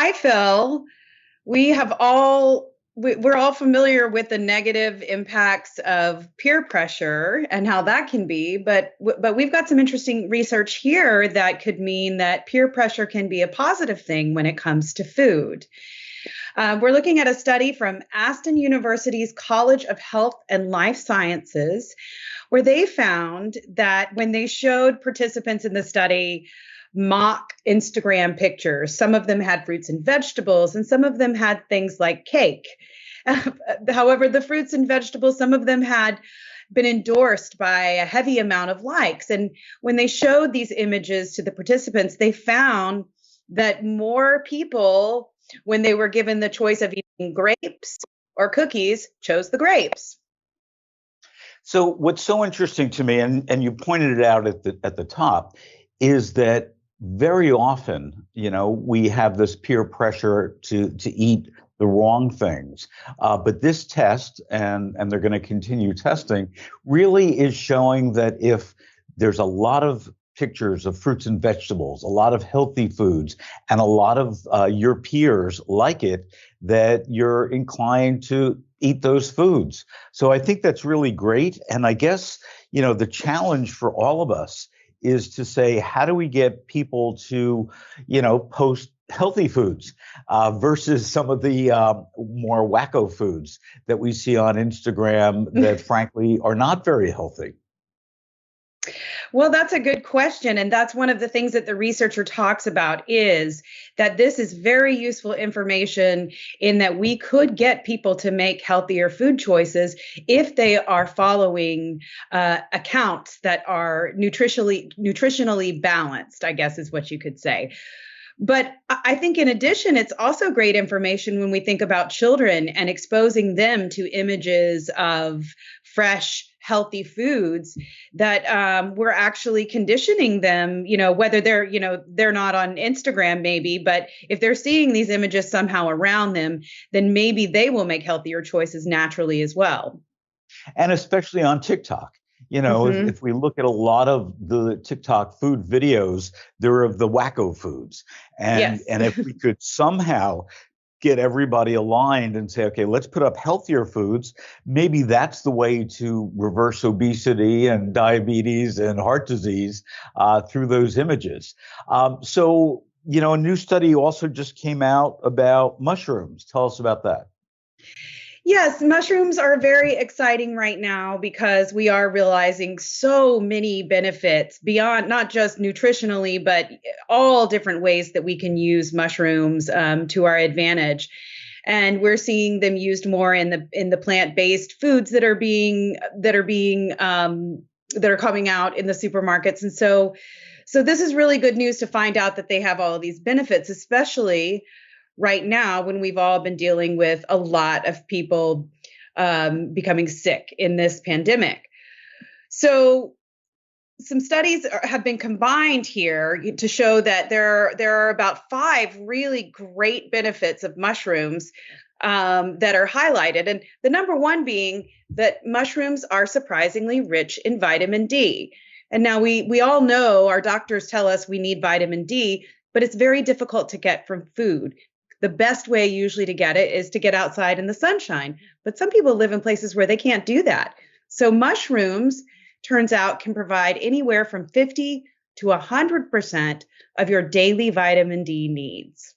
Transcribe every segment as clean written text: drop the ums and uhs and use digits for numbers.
Hi, Phil. We have all we're all familiar with the negative impacts of peer pressure and how that can be, but we've got some interesting research here that could mean that peer pressure can be a positive thing when it comes to food. We're looking at a study from Aston University's College of Health and Life Sciences, where they found that when they showed participants in the study mock Instagram pictures, some of them had fruits and vegetables, and some of them had things like cake. However, the fruits and vegetables, some of them had been endorsed by a heavy amount of likes. And when they showed these images to the participants, they found that more people, when they were given the choice of eating grapes or cookies, chose the grapes. So what's so interesting to me, and you pointed it out at the top, is that very often, we have this peer pressure to eat the wrong things. But this test, and they're going to continue testing, really is showing that if there's a lot of pictures of fruits and vegetables, a lot of healthy foods, and a lot of your peers like it, that you're inclined to eat those foods. So I think that's really great. And I guess, the challenge for all of us is to say, how do we get people to, post healthy foods versus some of the more wacko foods that we see on Instagram that frankly are not very healthy? Well, that's a good question. And that's one of the things that the researcher talks about is that this is very useful information in that we could get people to make healthier food choices if they are following accounts that are nutritionally balanced, I guess is what you could say. But I think in addition, it's also great information when we think about children and exposing them to images of fresh, healthy foods that we're actually conditioning them, whether they're not on Instagram maybe, but if they're seeing these images somehow around them, then maybe they will make healthier choices naturally as well. And especially on TikTok. If we look at a lot of the TikTok food videos, they're of the wacko foods. And, Yes. and if we could somehow get everybody aligned and say, okay, let's put up healthier foods, maybe that's the way to reverse obesity and diabetes and heart disease through those images. So, a new study also just came out about mushrooms. Tell us about that. Yes, mushrooms are very exciting right now because we are realizing so many benefits beyond not just nutritionally, but all different ways that we can use mushrooms to our advantage. And we're seeing them used more in the plant-based foods that are coming out in the supermarkets. And so this is really good news to find out that they have all of these benefits, especially right now when we've all been dealing with a lot of people becoming sick in this pandemic. So some studies have been combined here to show that there are about 5 really great benefits of mushrooms that are highlighted. And the number one being that mushrooms are surprisingly rich in vitamin D. And now we all know, our doctors tell us we need vitamin D, but it's very difficult to get from food. The best way usually to get it is to get outside in the sunshine. But some people live in places where they can't do that. So mushrooms, turns out, can provide anywhere from 50 to 100% of your daily vitamin D needs.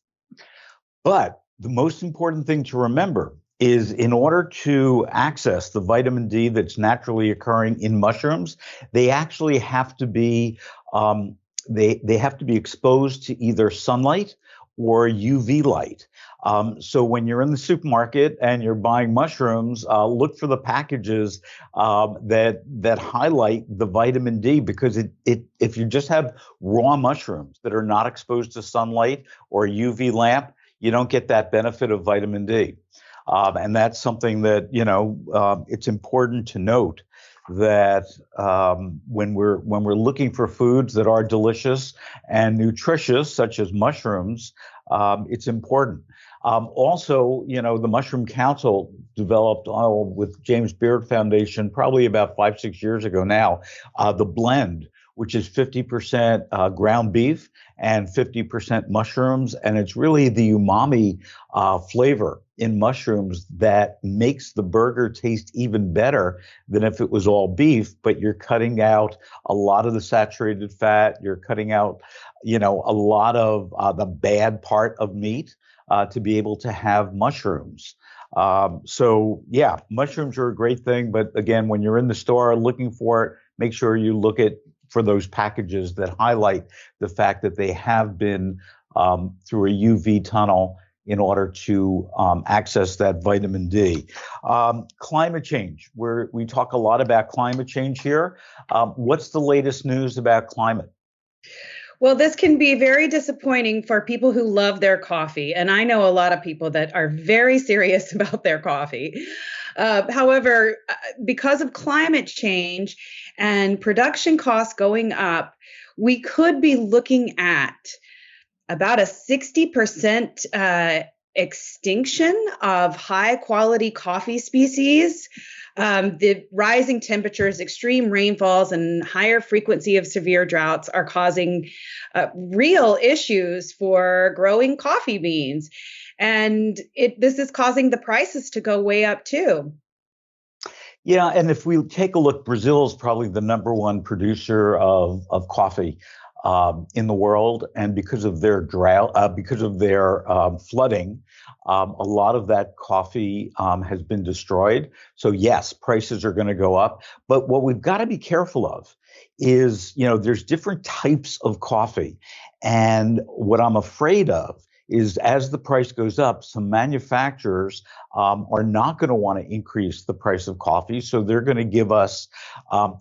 But the most important thing to remember is in order to access the vitamin D that's naturally occurring in mushrooms, they actually have to be they have to be exposed to either sunlight or UV light. So when you're in the supermarket and you're buying mushrooms, look for the packages that highlight the vitamin D, because if you just have raw mushrooms that are not exposed to sunlight or UV lamp, you don't get that benefit of vitamin D. And that's something that, it's important to note that when we're looking for foods that are delicious and nutritious, such as mushrooms, it's important. Also, the Mushroom Council developed with James Beard Foundation probably about 5-6 years ago now, the blend, which is 50% ground beef and 50% mushrooms. And it's really the umami flavor in mushrooms that makes the burger taste even better than if it was all beef, but you're cutting out a lot of the saturated fat. You're cutting out, a lot of the bad part of meat to be able to have mushrooms. So yeah, mushrooms are a great thing. But again, when you're in the store looking for it, make sure you look for those packages that highlight the fact that they have been through a UV tunnel in order to access that vitamin D. Climate change, we talk a lot about climate change here. What's the latest news about climate? Well, this can be very disappointing for people who love their coffee. And I know a lot of people that are very serious about their coffee. However, because of climate change and production costs going up, we could be looking at about a 60% extinction of high quality coffee species. The rising temperatures, extreme rainfalls, and higher frequency of severe droughts are causing real issues for growing coffee beans. And this is causing the prices to go way up too. Yeah, and if we take a look, Brazil is probably the number one producer of coffee in the world, and because of their drought, because of their flooding, a lot of that coffee has been destroyed. So yes, prices are going to go up. But what we've got to be careful of is, there's different types of coffee, and what I'm afraid of is as the price goes up, some manufacturers are not going to want to increase the price of coffee. So they're going to give us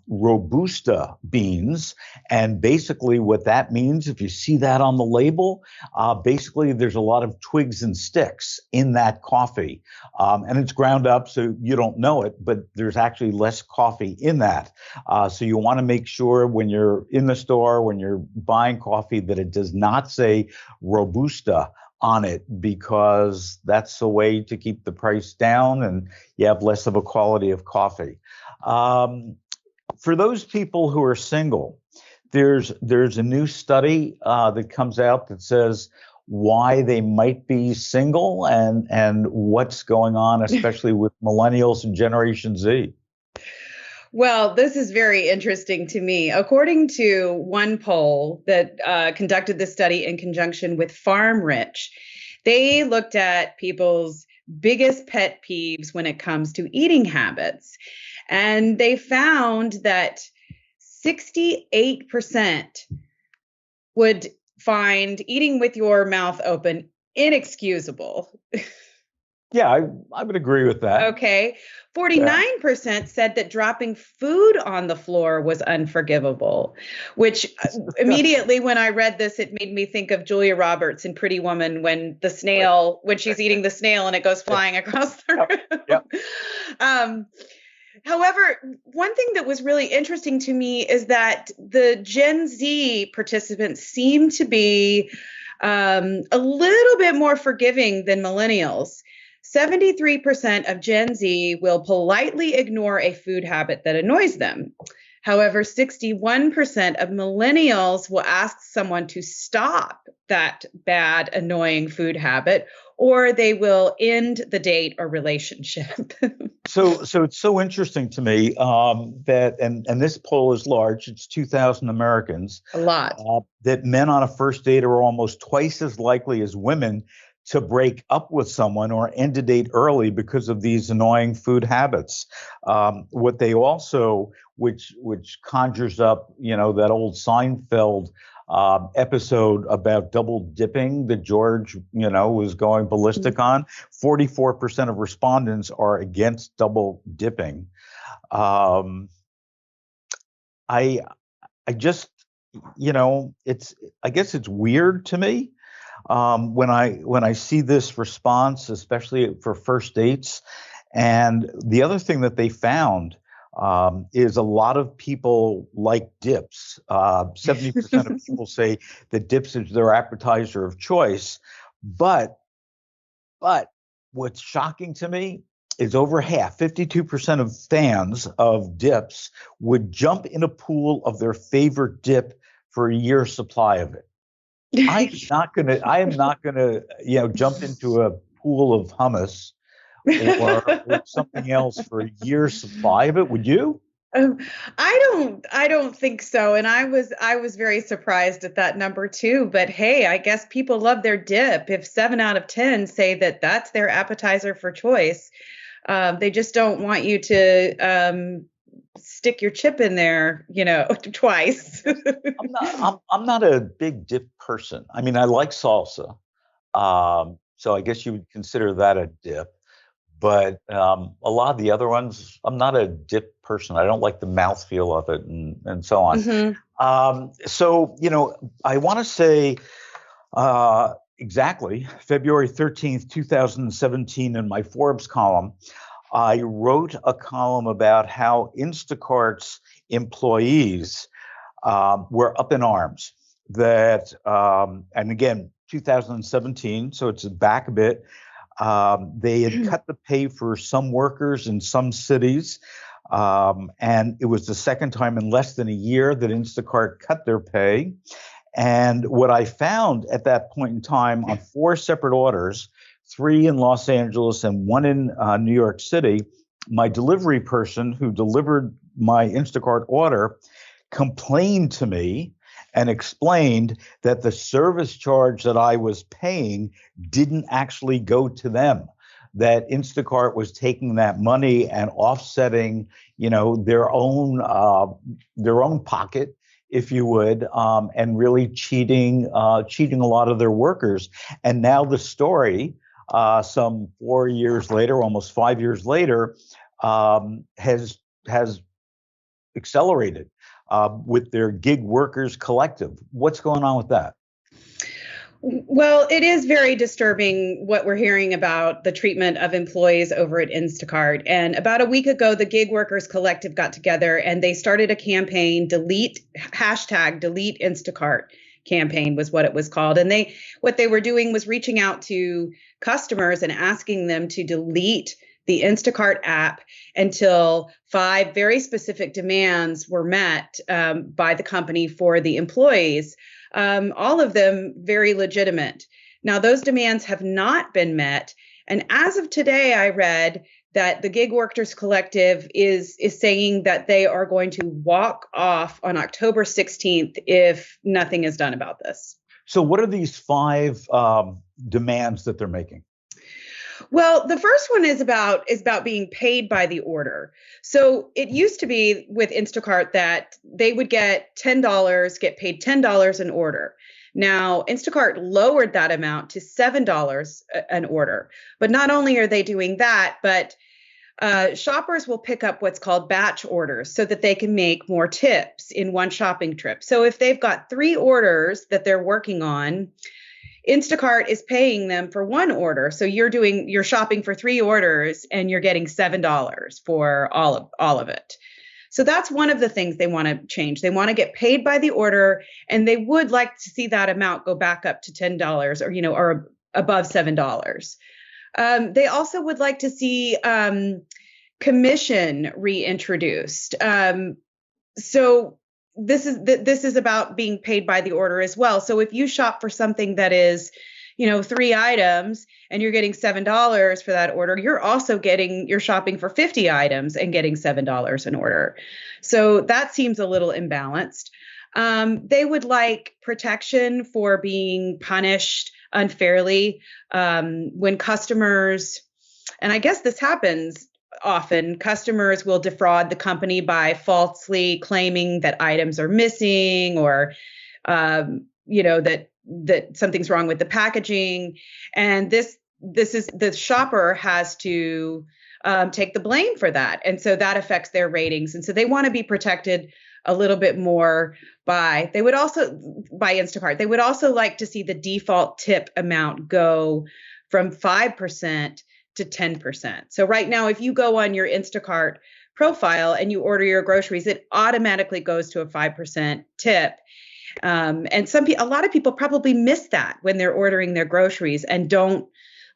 Robusta beans. And basically what that means, if you see that on the label, basically there's a lot of twigs and sticks in that coffee. And it's ground up, so you don't know it, but there's actually less coffee in that. So you want to make sure when you're in the store, when you're buying coffee, that it does not say Robusta on it, because that's the way to keep the price down and you have less of a quality of coffee. For those people who are single, there's a new study that comes out that says why they might be single and what's going on, especially with millennials and Generation Z. Well, this is very interesting to me. According to one poll that conducted this study in conjunction with Farm Rich, they looked at people's biggest pet peeves when it comes to eating habits. And they found that 68% would find eating with your mouth open inexcusable. Yeah, I would agree with that. Okay. 49% said that dropping food on the floor was unforgivable, which immediately when I read this, it made me think of Julia Roberts in Pretty Woman when she's eating the snail and it goes flying across the room. Yep. However, one thing that was really interesting to me is that the Gen Z participants seem to be a little bit more forgiving than millennials. 73% of Gen Z will politely ignore a food habit that annoys them. However, 61% of millennials will ask someone to stop that bad, annoying food habit, or they will end the date or relationship. So it's so interesting to me that, and this poll is large, it's 2,000 Americans. A lot. That men on a first date are almost twice as likely as women to break up with someone or end a date early because of these annoying food habits. What they also, which conjures up, that old Seinfeld episode about double dipping that George, was going ballistic on. 44% of respondents are against double dipping. I just, I guess it's weird to me. When I see this response, especially for first dates. And the other thing that they found is a lot of people like dips. 70% of people say that dips is their appetizer of choice. But what's shocking to me is over half, 52% of fans of dips would jump in a pool of their favorite dip for a year's supply of it. I am not gonna, jump into a pool of hummus or something else for a year's supply of it. Would you? Um, I don't think so. And I was very surprised at that number too. But hey, I guess people love their dip. If 7 out of 10 say that that's their appetizer for choice, they just don't want you to stick your chip in there, twice. I'm not a big dip person. I mean, I like salsa. So I guess you would consider that a dip. But a lot of the other ones, I'm not a dip person. I don't like the mouthfeel of it and so on. Hmm. So, I want to say exactly February 13th, 2017, in my Forbes column, I wrote a column about how Instacart's employees were up in arms. And again, 2017, so it's back a bit. They had cut the pay for some workers in some cities. And it was the second time in less than a year that Instacart cut their pay. And what I found at that point in time on 4 separate orders, 3 in Los Angeles and 1 in New York City, my delivery person who delivered my Instacart order complained to me and explained that the service charge that I was paying didn't actually go to them, that Instacart was taking that money and offsetting, their own pocket, if you would, and really cheating a lot of their workers. And now the story, some 4 years later, almost 5 years later, has accelerated with their gig workers collective. What's going on with that? Well, it is very disturbing what we're hearing about the treatment of employees over at Instacart. And about a week ago, the Gig Workers Collective got together and they started a campaign, delete Instacart campaign was what it was called. And what they were doing was reaching out to customers and asking them to delete the Instacart app until 5 very specific demands were met by the company for the employees. All of them very legitimate. Now, those demands have not been met. And as of today, I read that the Gig Workers Collective is saying that they are going to walk off on October 16th if nothing is done about this. So what are these 5 demands that they're making? Well, the first one is about being paid by the order. So it used to be with Instacart that they would get paid $10 an order. Now, Instacart lowered that amount to $7 an order. But not only are they doing that, but shoppers will pick up what's called batch orders so that they can make more tips in one shopping trip. So if they've got 3 orders that they're working on, Instacart is paying them for 1 order. So you're shopping for 3 orders and you're getting $7 for all of it. So that's one of the things they want to change. They want to get paid by the order, and they would like to see that amount go back up to $10 or above $7. They also would like to see commission reintroduced. So this is about being paid by the order as well. So if you shop for something that is, 3 items and you're getting $7 for that order, you're shopping for 50 items and getting $7 an order. So that seems a little imbalanced. They would like protection for being punished unfairly when customers, and I guess this happens often, customers will defraud the company by falsely claiming that items are missing or, that something's wrong with the packaging. And the shopper has to take the blame for that. And so that affects their ratings. And so they want to be protected a little bit more by Instacart. They would also like to see the default tip amount go from 5% to 10%. So right now, if you go on your Instacart profile and you order your groceries, it automatically goes to a 5% tip. And a lot of people probably miss that when they're ordering their groceries and don't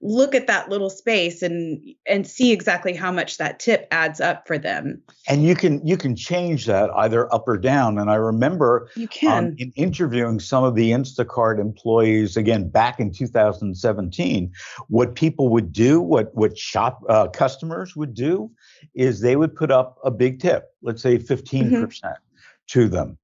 look at that little space and see exactly how much that tip adds up for them. And you can change that either up or down. And I remember You can. in interviewing some of the Instacart employees again back in 2017, what people would do, what shop customers would do, is they would put up a big tip, let's say 15% to them,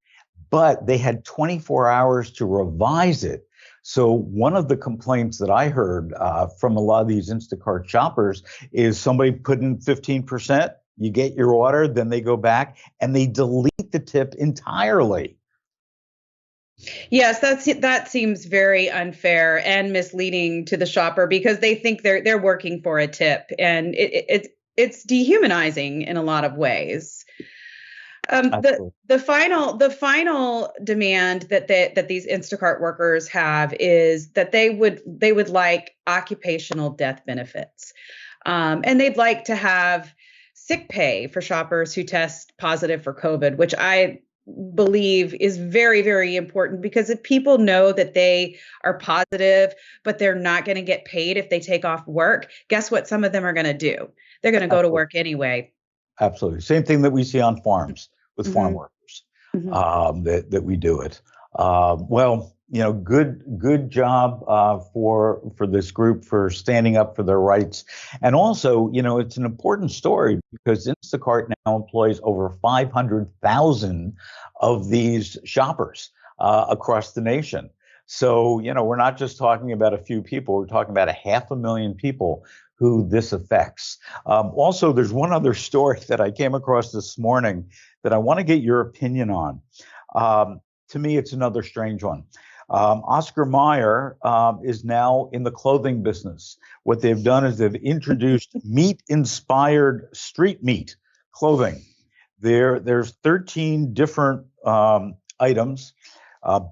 but they had 24 hours to revise it. So one of the complaints that I heard from a lot of these Instacart shoppers is somebody put in 15%, you get your order, then they go back and they delete the tip entirely. Yes, that seems very unfair and misleading to the shopper because they think they're working for a tip, and it's dehumanizing in a lot of ways. The final demand that these Instacart workers have is that they would like occupational death benefits, and they'd like to have sick pay for shoppers who test positive for COVID, which I believe is very, very important, because if people know that they are positive, but they're not going to get paid if they take off work, guess what some of them are going to do? They're going to go to work anyway. Absolutely. Same thing that we see on farms with farm Mm-hmm. workers, Mm-hmm. that we do it. Well, good job for this group for standing up for their rights. And also, it's an important story because Instacart now employs over 500,000 of these shoppers across the nation. So, we're not just talking about a few people, we're talking about 500,000 people who this affects. Also, there's one other story that I came across this morning that I want to get your opinion on. To me, it's another strange one. Oscar Mayer is now in the clothing business. What they've done is they've introduced meat-inspired street meat clothing. There's 13 different items,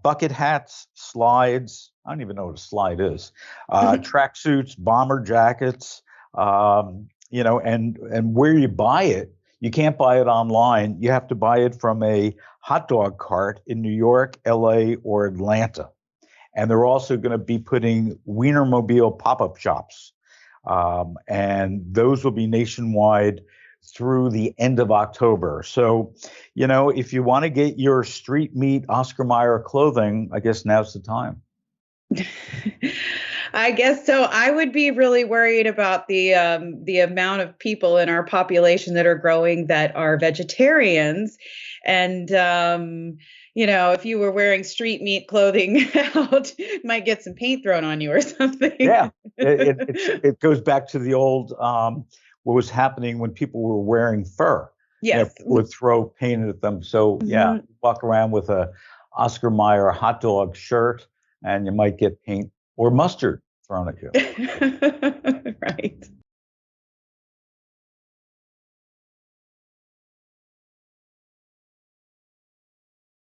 bucket hats, slides. I don't even know what a slide is. Tracksuits, bomber jackets, and where you buy it, you can't buy it online. You have to buy it from a hot dog cart in New York, LA, or Atlanta. And they're also going to be putting Wienermobile pop-up shops. And those will be nationwide through the end of October. So, if you want to get your street meat Oscar Mayer clothing, I guess now's the time. I guess so. I would be really worried about the amount of people in our population that are growing that are vegetarians, and if you were wearing street meat clothing out, might get some paint thrown on you or something. Yeah, it goes back to the old what was happening when people were wearing fur. Yes, would throw paint at them. So yeah, walk around with a Oscar Mayer hot dog shirt, and you might get paint or mustard thrown at you.